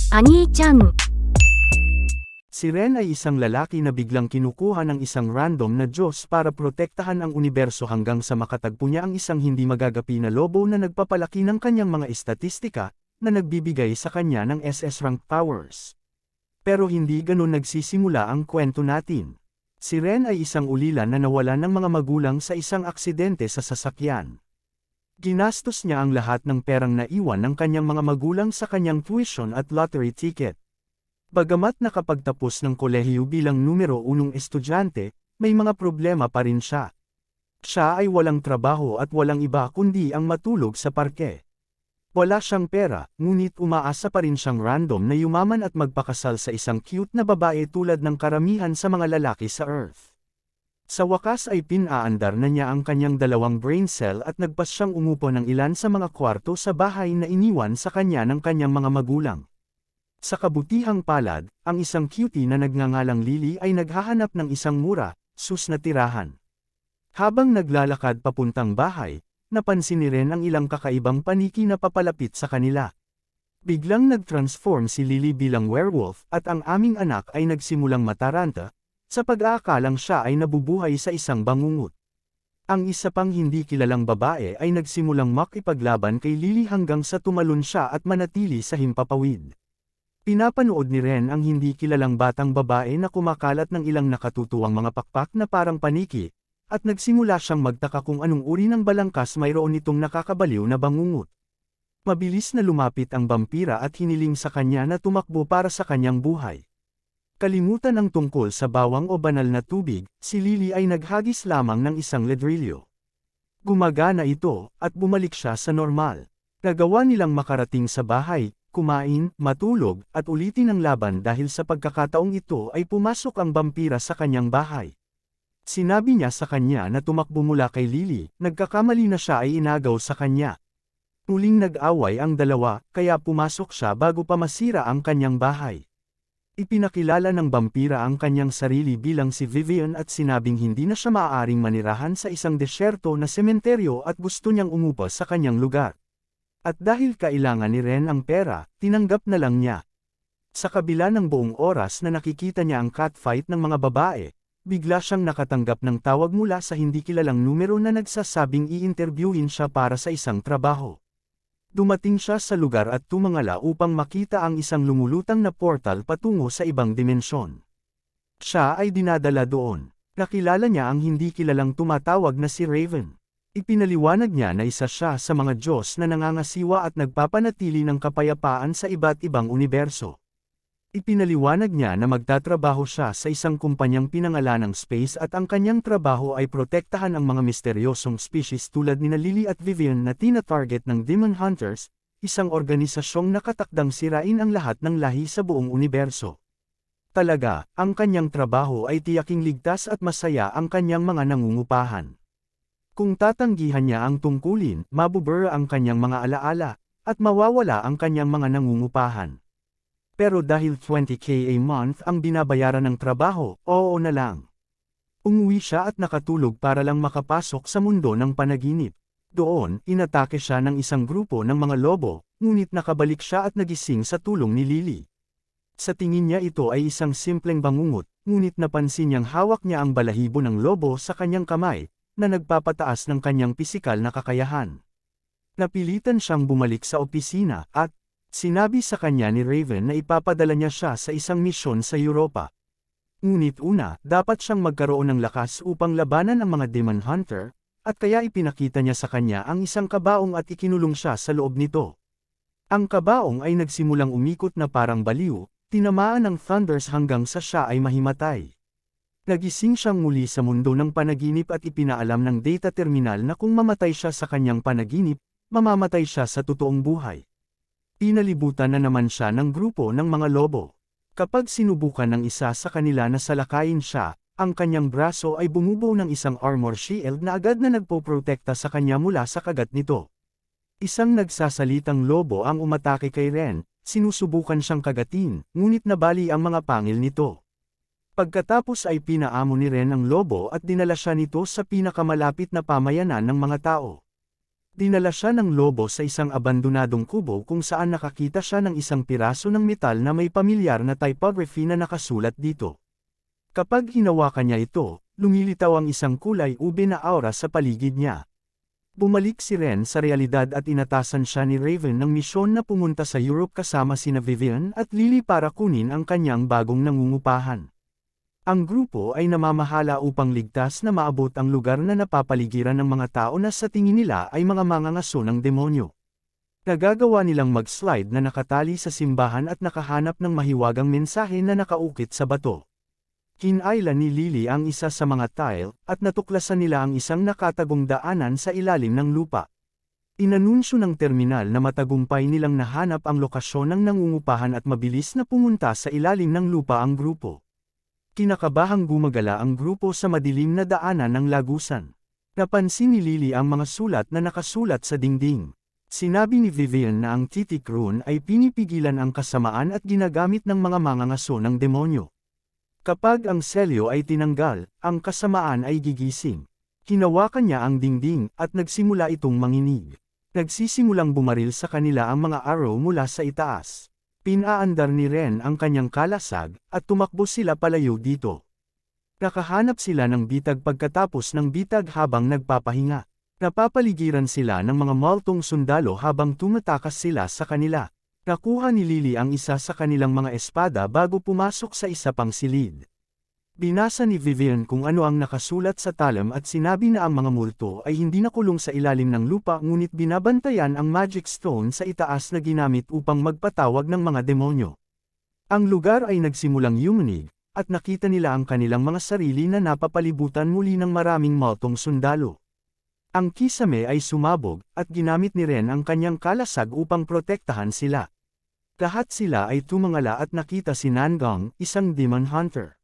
Ani-chan. Si Ren ay isang lalaki na biglang kinukuha ng isang random na Diyos para protektahan ang universo hanggang sa makatagpo niya ang isang hindi magagapi na lobo na nagpapalaki ng kanyang mga estatistika, na nagbibigay sa kanya ng SS rank powers. Pero hindi ganun nagsisimula ang kwento natin. Si Ren ay isang ulilan na nawalan ng mga magulang sa isang aksidente sa sasakyan. Ginastos niya ang lahat ng perang naiwan ng kanyang mga magulang sa kanyang tuition at lottery ticket. Bagamat nakapagtapos ng kolehiyo bilang numero 1 estudyante, may mga problema pa rin siya. Siya ay walang trabaho at walang iba kundi ang matulog sa parke. Wala siyang pera, ngunit umaasa pa rin siyang random na yumaman at magpakasal sa isang cute na babae tulad ng karamihan sa mga lalaki sa Earth. Sa wakas ay pinaandar na niya ang kanyang 2 brain cell at nagpas siyang umupo ng ilan sa mga kwarto sa bahay na iniwan sa kanya ng kanyang mga magulang. Sa kabutihang palad, ang isang cutie na nagngangalang Lily ay naghahanap ng isang mura, sus na tirahan. Habang naglalakad papuntang bahay, napansin ni Ren ang ilang kakaibang paniki na papalapit sa kanila. Biglang nag-transform si Lily bilang werewolf at ang aming anak ay nagsimulang mataranta, sa pag-aakalang siya ay nabubuhay sa isang bangungot. Ang isa pang hindi kilalang babae ay nagsimulang makipaglaban kay Lily hanggang sa tumalon siya at manatili sa himpapawid. Pinapanood ni Ren ang hindi kilalang batang babae na kumakalat ng ilang nakatutuwang mga pakpak na parang paniki, at nagsimula siyang magtaka kung anong uri ng balangkas mayroon nitong nakakabaliw na bangungot. Mabilis na lumapit ang vampira at hiniling sa kanya na tumakbo para sa kanyang buhay. Kalimutan ang tungkol sa bawang o banal na tubig, si Lily ay naghagis lamang ng isang ledrilyo. Gumagana ito, at bumalik siya sa normal. Nagawa nilang makarating sa bahay, kumain, matulog, at ulitin ang laban dahil sa pagkakataong ito ay pumasok ang vampira sa kanyang bahay. Sinabi niya sa kanya na tumakbo mula kay Lily, nagkakamali na siya ay inagaw sa kanya. Muling nag-away ang dalawa, kaya pumasok siya bago pa masira ang kanyang bahay. Ipinakilala ng vampira ang kanyang sarili bilang si Vivian at sinabing hindi na siya maaaring manirahan sa isang desyerto na sementeryo at gusto niyang umupa sa kanyang lugar. At dahil kailangan ni Ren ang pera, tinanggap na lang niya. Sa kabila ng buong oras na nakikita niya ang catfight ng mga babae, bigla siyang nakatanggap ng tawag mula sa hindi kilalang numero na nagsasabing i-interviewin siya para sa isang trabaho. Dumating siya sa lugar at tumangala upang makita ang isang lumulutang na portal patungo sa ibang dimensyon. Siya ay dinadala doon. Nakilala niya ang hindi kilalang tumatawag na si Raven. Ipinaliwanag niya na isa siya sa mga Diyos na nangangasiwa at nagpapanatili ng kapayapaan sa iba't ibang universo. Ipinaliwanag niya na magtatrabaho siya sa isang kumpanyang pinangalanang Space at ang kanyang trabaho ay protektahan ang mga misteryosong species tulad nina Lily at Vivian na tina-target ng Demon Hunters, isang organisasyong nakatakdang sirain ang lahat ng lahi sa buong universo. Talaga, ang kanyang trabaho ay tiyaking ligtas at masaya ang kanyang mga nangungupahan. Kung tatanggihan niya ang tungkulin, mabubura ang kanyang mga alaala, at mawawala ang kanyang mga nangungupahan. Pero dahil 20k a month ang binabayaran ng trabaho, oo na lang. Umuwi siya at nakatulog para lang makapasok sa mundo ng panaginip. Doon, inatake siya ng isang grupo ng mga lobo, ngunit nakabalik siya at nagising sa tulong ni Lily. Sa tingin niya ito ay isang simpleng bangungot, ngunit napansin niyang hawak niya ang balahibo ng lobo sa kanyang kamay, na nagpapataas ng kanyang pisikal na kakayahan. Napilitan siyang bumalik sa opisina at sinabi sa kanya ni Raven na ipapadala niya siya sa isang misyon sa Europa. Ngunit una, dapat siyang magkaroon ng lakas upang labanan ang mga Demon Hunter, at kaya ipinakita niya sa kanya ang isang kabaong at ikinulong siya sa loob nito. Ang kabaong ay nagsimulang umikot na parang baliw, tinamaan ng thunders hanggang sa siya ay mahimatay. Nagising siyang muli sa mundo ng panaginip at ipinaalam ng data terminal na kung mamatay siya sa kanyang panaginip, mamamatay siya sa totoong buhay. Pinalibutan na naman siya ng grupo ng mga lobo. Kapag sinubukan ng isa sa kanila na salakayin siya, ang kanyang braso ay bumubuo ng isang armor shield na agad na nagpoprotekta sa kanya mula sa kagat nito. Isang nagsasalitang lobo ang umatake kay Ren, sinusubukan siyang kagatin, ngunit nabali ang mga pangil nito. Pagkatapos ay pinaamo ni Ren ang lobo at dinala siya nito sa pinakamalapit na pamayanan ng mga tao. Dinala siya ng lobo sa isang abandonadong kubo kung saan nakakita siya ng isang piraso ng metal na may pamilyar na typography na nakasulat dito. Kapag hinawakan niya ito, lumilitaw ang isang kulay ube na aura sa paligid niya. Bumalik si Ren sa realidad at inatasan siya ni Raven ng misyon na pumunta sa Europe kasama sina Vivian at Lily para kunin ang kanyang bagong nangungupahan. Ang grupo ay namamahala upang ligtas na maabot ang lugar na napapaligiran ng mga tao na sa tingin nila ay mga mangangaso ng demonyo. Nagagawa nilang mag-slide na nakatali sa simbahan at nakahanap ng mahiwagang mensahe na nakaukit sa bato. Kinayla ni Lily ang isa sa mga tile, at natuklasan nila ang isang nakatagong daanan sa ilalim ng lupa. Inanunsyo ng terminal na matagumpay nilang nahanap ang lokasyon ng nangungupahan at mabilis na pumunta sa ilalim ng lupa ang grupo. Kinakabahang gumagala ang grupo sa madilim na daanan ng lagusan. Napansin ni Lily ang mga sulat na nakasulat sa dingding. Sinabi ni Vivian na ang titik rune ay pinipigilan ang kasamaan at ginagamit ng mga mangangaso ng demonyo. Kapag ang selyo ay tinanggal, ang kasamaan ay gigising. Hinawakan niya ang dingding at nagsimula itong manginig. Nagsisimulang bumaril sa kanila ang mga arrow mula sa itaas. Pinaandar ni Ren ang kanyang kalasag at tumakbo sila palayo dito. Nakahanap sila ng bitag pagkatapos ng bitag habang nagpapahinga. Napapaligiran sila ng mga multong sundalo habang tumatakas sila sa kanila. Nakuha ni Lily ang isa sa kanilang mga espada bago pumasok sa isa pang silid. Binasa ni Vivian kung ano ang nakasulat sa talam at sinabi na ang mga multo ay hindi nakulong sa ilalim ng lupa ngunit binabantayan ang magic stone sa itaas na ginamit upang magpatawag ng mga demonyo. Ang lugar ay nagsimulang yumanig, at nakita nila ang kanilang mga sarili na napapalibutan muli ng maraming multong sundalo. Ang kisame ay sumabog, at ginamit ni Ren ang kanyang kalasag upang protektahan sila. Lahat sila ay tumangala at nakita si Nangang, isang demon hunter.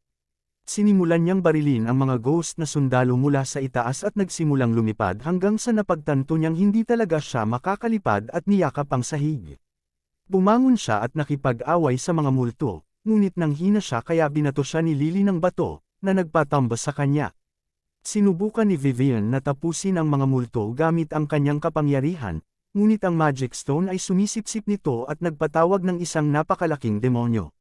Sinimulan niyang barilin ang mga ghost na sundalo mula sa itaas at nagsimulang lumipad hanggang sa napagtanto niyang hindi talaga siya makakalipad at niyakap ang sahig. Bumangon siya at nakipag-away sa mga multo, ngunit nanghina siya kaya binato siya ni Lily ng bato, na nagpatamba sa kanya. Sinubukan ni Vivian na tapusin ang mga multo gamit ang kanyang kapangyarihan, ngunit ang magic stone ay sumisipsip nito at nagpatawag ng isang napakalaking demonyo.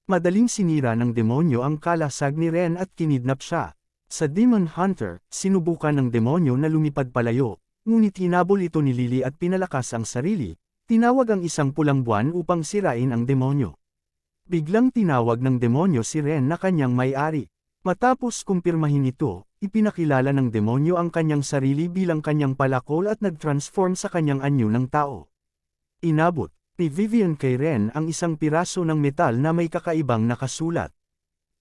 Madaling sinira ng demonyo ang kalasag ni Ren at kinidnap siya. Sa Demon Hunter, sinubukan ng demonyo na lumipad palayo, ngunit hinabol ito ni Lily at pinalakas ang sarili. Tinawag ang isang pulang buwan upang sirain ang demonyo. Biglang tinawag ng demonyo si Ren na kanyang may-ari. Matapos kumpirmahin ito, ipinakilala ng demonyo ang kanyang sarili bilang kanyang palakol at nag-transform sa kanyang anyo ng tao. Inabot ni Vivian kay Ren ang isang piraso ng metal na may kakaibang nakasulat.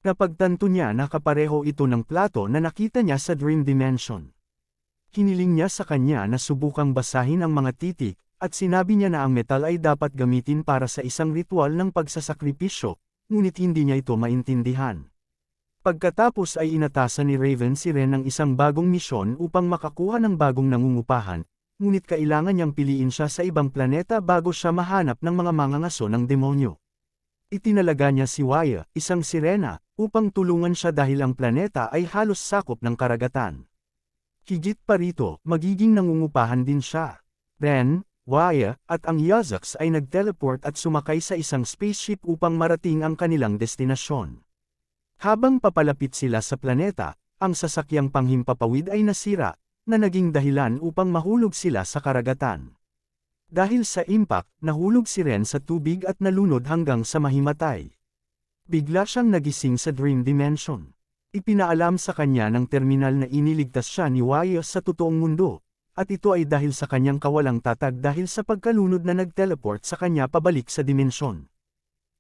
Napagtanto niya na kapareho ito ng plato na nakita niya sa Dream Dimension. Hiniling niya sa kanya na subukang basahin ang mga titik, at sinabi niya na ang metal ay dapat gamitin para sa isang ritual ng pagsasakripisyo, ngunit hindi niya ito maintindihan. Pagkatapos ay inatasan ni Raven si Ren ng isang bagong misyon upang makakuha ng bagong nangungupahan, ngunit kailangan niyang piliin siya sa ibang planeta bago siya mahanap ng mga mangangaso ng demonyo. Itinalaga niya si Waya, isang sirena, upang tulungan siya dahil ang planeta ay halos sakop ng karagatan. Higit pa rito, magiging nangungupahan din siya. Ren, Waya, at ang Yazaks ay nag-teleport at sumakay sa isang spaceship upang marating ang kanilang destinasyon. Habang papalapit sila sa planeta, ang sasakyang panghimpapawid ay nasira, na naging dahilan upang mahulog sila sa karagatan. Dahil sa impact, nahulog si Ren sa tubig at nalunod hanggang sa mahimatay. Bigla siyang nagising sa Dream Dimension. Ipinaalam sa kanya ng terminal na iniligtas siya ni Waya sa totoong mundo, at ito ay dahil sa kanyang kawalang tatag dahil sa pagkalunod na nag-teleport sa kanya pabalik sa dimensyon.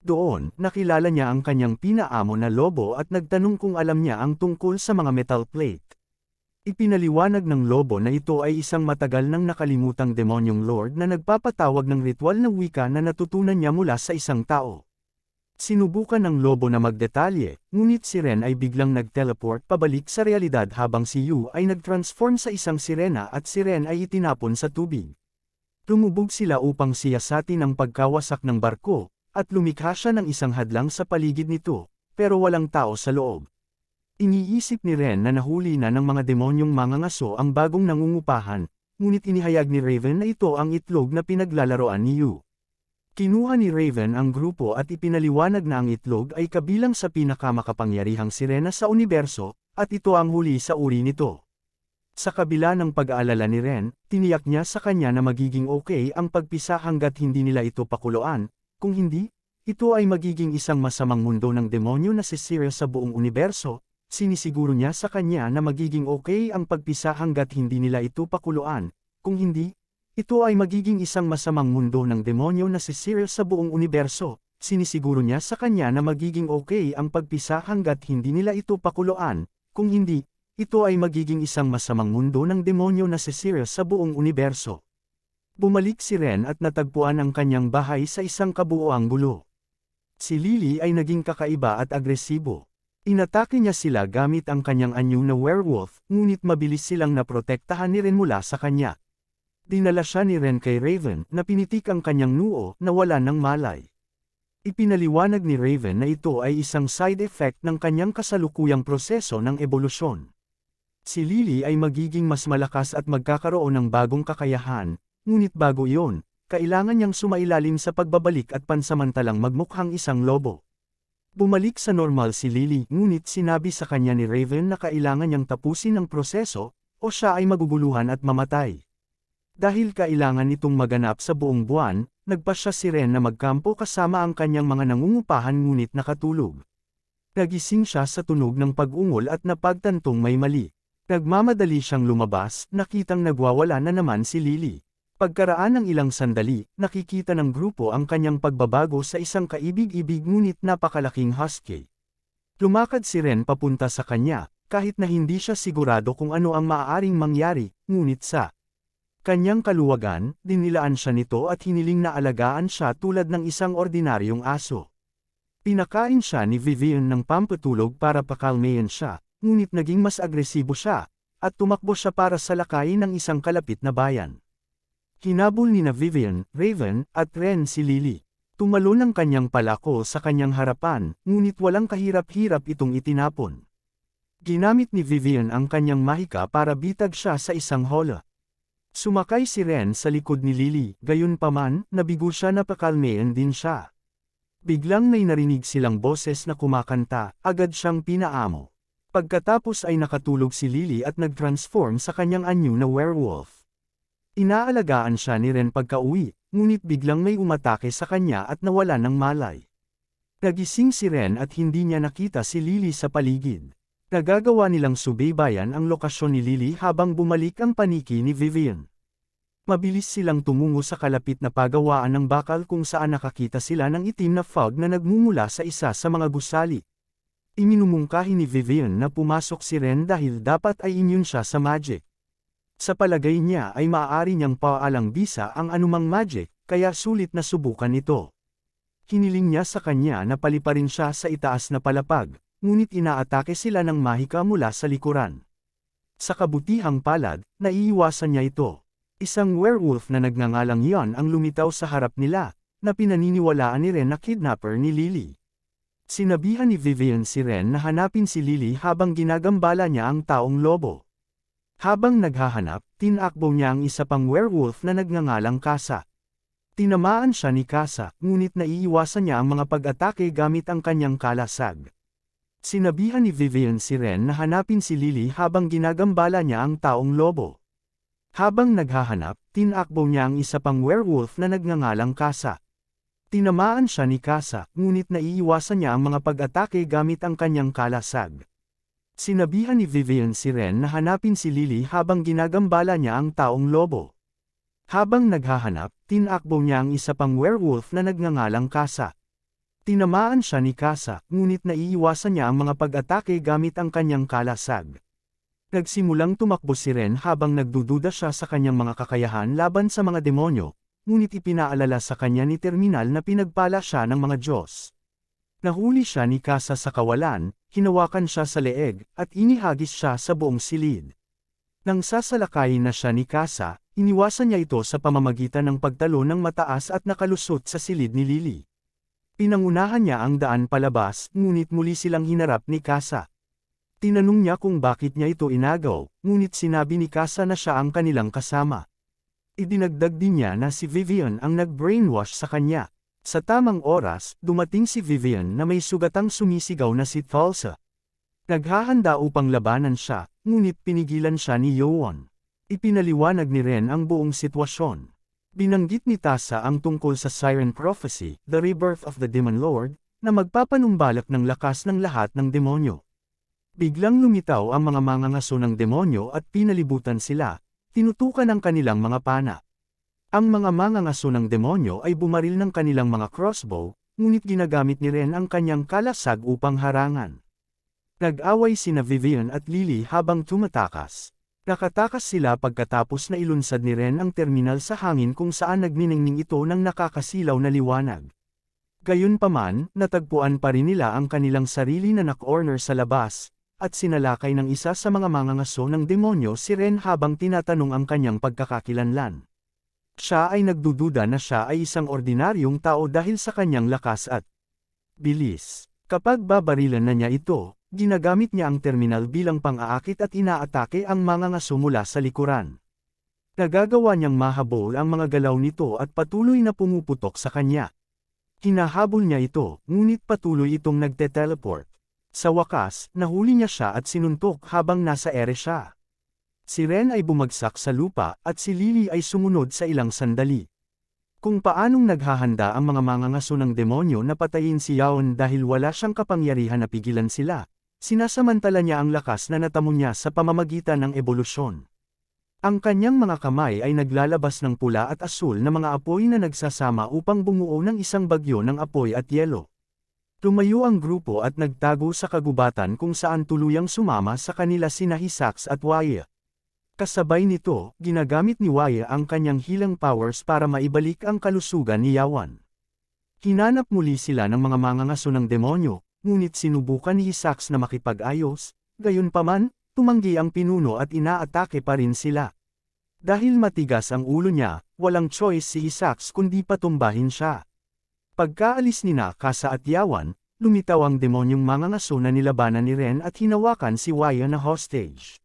Doon, nakilala niya ang kanyang pinaamo na lobo at nagtanong kung alam niya ang tungkol sa mga metal plate. Ipinaliwanag ng lobo na ito ay isang matagal nang nakalimutang demonyong lord na nagpapatawag ng ritual na wika na natutunan niya mula sa isang tao. Sinubukan ng lobo na magdetalye, ngunit si Ren ay biglang nag-teleport pabalik sa realidad habang si Yu ay nag-transform sa isang sirena at si Ren ay itinapon sa tubig. Lumubog sila upang siyasatin ang pagkawasak ng barko, at lumikha siya ng isang hadlang sa paligid nito, pero walang tao sa loob. Iniisip ni Ren na nahuli na ng mga demonyong mangangaso ang bagong nangungupahan, ngunit inihayag ni Raven na ito ang itlog na pinaglalaroan ni Yu. Kinuha ni Raven ang grupo at ipinaliwanag na ang itlog ay kabilang sa pinakamakapangyarihang sirena sa universo, at ito ang huli sa uri nito. Sa kabila ng pag-aalala ni Ren, tiniyak niya sa kanya na magiging okay ang pagpisa hanggat hindi nila ito pakuluan, kung hindi, ito ay magiging isang masamang mundo ng demonyo na sisira sa buong universo. Sinisiguro niya sa kanya na magiging okay ang pagpisa hanggat hindi nila ito pakuluan, kung hindi, ito ay magiging isang masamang mundo ng demonyo na sisira sa buong universo. Sinisiguro niya sa kanya na magiging okay ang pagpisa hanggat hindi nila ito pakuluan, kung hindi, ito ay magiging isang masamang mundo ng demonyo na sisira sa buong universo. Bumalik si Ren at natagpuan ang kanyang bahay sa isang kabuoang gulo. Si Lily ay naging kakaiba at agresibo. Inatake niya sila gamit ang kanyang anyo na werewolf, ngunit mabilis silang naprotektahan ni Ren mula sa kanya. Dinala siya ni Ren kay Raven na pinitik ang kanyang noo na wala ng malay. Ipinaliwanag ni Raven na ito ay isang side effect ng kanyang kasalukuyang proseso ng ebolusyon. Si Lily ay magiging mas malakas at magkakaroon ng bagong kakayahan, ngunit bago iyon, kailangan niyang sumailalim sa pagbabalik at pansamantalang magmukhang isang lobo. Bumalik sa normal si Lily, ngunit sinabi sa kanya ni Raven na kailangan niyang tapusin ang proseso, o siya ay maguguluhan at mamatay. Dahil kailangan itong maganap sa buong buwan, nagpasya si Ren na magkampo kasama ang kanyang mga nangungupahan ngunit nakatulog. Nagising siya sa tunog ng pag-ungol at napagtantong may mali. Nagmamadali siyang lumabas, nakitang nagwawala na naman si Lily. Pagkaraan ng ilang sandali, nakikita ng grupo ang kanyang pagbabago sa isang kaibig-ibig ngunit napakalaking husky. Lumakad si Ren papunta sa kanya, kahit na hindi siya sigurado kung ano ang maaaring mangyari, ngunit sa kanyang kaluwagan, dinilaan siya nito at hiniling na alagaan siya tulad ng isang ordinaryong aso. Pinakain siya ni Vivian ng pampatulog para pakalmayan siya, ngunit naging mas agresibo siya, at tumakbo siya para salakayin ng isang kalapit na bayan. Hinabol ni Vivian, Raven, at Ren si Lily. Tumalon ang kanyang palako sa kanyang harapan, ngunit walang kahirap-hirap itong itinapon. Ginamit ni Vivian ang kanyang mahika para bitag siya sa isang hola. Sumakay si Ren sa likod ni Lily, gayunpaman, nabigo siya na pakalmayan din siya. Biglang may narinig silang boses na kumakanta, agad siyang pinaamo. Pagkatapos ay nakatulog si Lily at nag-transform sa kanyang anyo na werewolf. Inaalagaan siya ni Ren pagka-uwi, ngunit biglang may umatake sa kanya at nawala ng malay. Nagising si Ren at hindi niya nakita si Lily sa paligid. Nagagawa nilang subaybayan ang lokasyon ni Lily habang bumalik ang paniki ni Vivian. Mabilis silang tumungo sa kalapit na pagawaan ng bakal kung saan nakakita sila ng itim na fog na nagmumula sa isa sa mga gusali. Iminumungkahi ni Vivian na pumasok si Ren dahil dapat ay immune siya sa magic. Sa palagay niya ay maaari niyang paalang bisa ang anumang magic, kaya sulit na subukan ito. Hiniling niya sa kanya na paliparin siya sa itaas na palapag, ngunit inaatake sila ng mahika mula sa likuran. Sa kabutihang palad, naiiwasan niya ito. Isang werewolf na nagngangalang Yon ang lumitaw sa harap nila, na pinaniniwalaan ni Ren na kidnapper ni Lily. Sinabihan ni Vivian si Ren na hanapin si Lily habang ginagambala niya ang taong lobo. Habang naghahanap, tinakbo niya ang isa pang werewolf na nagngangalang Kasa. Tinamaan siya ni Kasa, ngunit naiiwasan niya ang mga pag-atake gamit ang kanyang kalasag. Sinabihan ni Vivian si Ren na hanapin si Lily habang ginagambala niya ang taong lobo. Habang naghahanap, tinakbo niya ang isa pang werewolf na nagngangalang Kasa. Tinamaan siya ni Kasa, ngunit naiiwasan niya ang mga pag-atake gamit ang kanyang kalasag. Sinabihan ni Vivian si Ren na hanapin si Lily habang ginagambala niya ang taong lobo. Habang naghahanap, tinakbo niya ang isa pang werewolf na nagngangalang Kasa. Tinamaan siya ni Kasa, ngunit naiiwasan niya ang mga pag-atake gamit ang kanyang kalasag. Nagsimulang tumakbo si Ren habang nagdududa siya sa kanyang mga kakayahan laban sa mga demonyo, ngunit ipinaalala sa kanya ni Terminal na pinagpala siya ng mga Diyos. Nahuli siya ni Kasa sa kawalan, hinawakan siya sa leeg, at inihagis siya sa buong silid. Nang sasalakayin na siya ni Kasa, iniwasan niya ito sa pamamagitan ng pagtalo ng mataas at nakalusot sa silid ni Lily. Pinangunahan niya ang daan palabas, ngunit muli silang hinarap ni Kasa. Tinanong niya kung bakit niya ito inagaw, ngunit sinabi ni Casa na siya ang kanilang kasama. Idinagdag din niya na si Vivian ang nag-brainwash sa kanya. Sa tamang oras, dumating si Vivian na may sugatang sumisigaw na si Tulsa. Naghahanda upang labanan siya, ngunit pinigilan siya ni Yoan. Ipinaliwanag ni Ren ang buong sitwasyon. Binanggit ni Tasa ang tungkol sa Siren Prophecy, the rebirth of the Demon Lord, na magpapanumbalak ng lakas ng lahat ng demonyo. Biglang lumitaw ang mga mangangaso ng demonyo at pinalibutan sila, tinutukan ang kanilang mga pana. Ang mga mangangaso ng demonyo ay bumaril ng kanilang mga crossbow, ngunit ginagamit ni Ren ang kanyang kalasag upang harangan. Nag-away sina Vivian at Lily habang tumatakas. Nakatakas sila pagkatapos na ilunsad ni Ren ang terminal sa hangin kung saan nagniningning ito ng nakakasilaw na liwanag. Gayunpaman, natagpuan pa rin nila ang kanilang sarili na na-corner sa labas, at sinalakay ng isa sa mga mangangaso ng demonyo si Ren habang tinatanong ang kanyang pagkakakilanlan. Siya ay nagdududa na siya ay isang ordinaryong tao dahil sa kanyang lakas at bilis. Kapag babarilan na niya ito, ginagamit niya ang terminal bilang pang-aakit at inaatake ang mangangaso mula sa likuran. Nagagawa niyang mahabol ang mga galaw nito at patuloy na pumuputok sa kanya. Hinahabol niya ito, ngunit patuloy itong nagte-teleport. Sa wakas, nahuli niya siya at sinuntok habang nasa ere siya. Si Ren ay bumagsak sa lupa at si Lily ay sumunod sa ilang sandali. Kung paanong naghahanda ang mga mangangaso ng demonyo na patayin si Yaon dahil wala siyang kapangyarihan na pigilan sila, sinasamantala niya ang lakas na natamo niya sa pamamagitan ng ebolusyon. Ang kanyang mga kamay ay naglalabas ng pula at asul na mga apoy na nagsasama upang bumuo ng isang bagyo ng apoy at yelo. Tumayo ang grupo at nagtago sa kagubatan kung saan tuluyang sumama sa kanila sina Hisax at Waya. Kasabay nito, ginagamit ni Waya ang kanyang healing powers para maibalik ang kalusugan ni Yawan. Hinanap muli sila ng mga mangangaso ng demonyo, ngunit sinubukan ni Hisax na makipag-ayos, gayunpaman, tumanggi ang pinuno at inaatake pa rin sila. Dahil matigas ang ulo niya, walang choice si Hisax kundi patumbahin siya. Pagkaalis ni Casa at Yawan, lumitaw ang demonyong mangangaso na nilabanan ni Ren at hinawakan si Waya na hostage.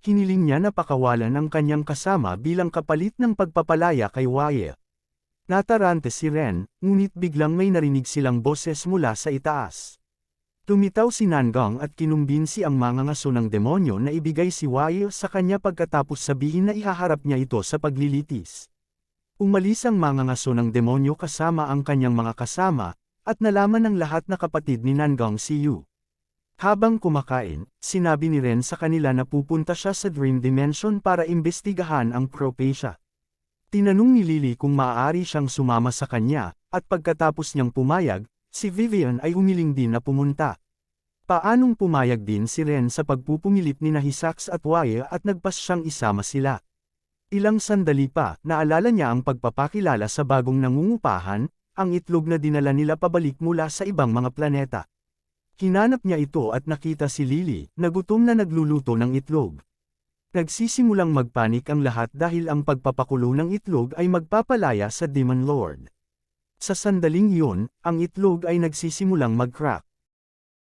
Hiniling niya na pakawalan ang kanyang kasama bilang kapalit ng pagpapalaya kay Waya. Natarante si Ren, ngunit biglang may narinig silang boses mula sa itaas. Tumitaw si Nangang at kinumbinsi ang mangangaso ng demonyo na ibigay si Waya sa kanya pagkatapos sabihin na ihaharap niya ito sa paglilitis. Umalis ang mangangaso ng demonyo kasama ang kanyang mga kasama, at nalaman ng lahat na kapatid ni Nangang si Yu. Habang kumakain, sinabi ni Ren sa kanila na pupunta siya sa Dream Dimension para imbestigahan ang Propacia. Tinanong ni Lily kung maaari siyang sumama sa kanya, at pagkatapos niyang pumayag, si Vivian ay humiling din na pumunta. Paanong pumayag din si Ren sa pagpupumilit ni Hisax at Waya at nagpas siyang isama sila. Ilang sandali pa, naalala niya ang pagpapakilala sa bagong nangungupahan, ang itlog na dinala nila pabalik mula sa ibang mga planeta. Hinanap niya ito at nakita si Lily, na gutom na nagluluto ng itlog. Nagsisimulang magpanik ang lahat dahil ang pagpapakulo ng itlog ay magpapalaya sa Demon Lord. Sa sandaling iyon, ang itlog ay nagsisimulang mag-crack.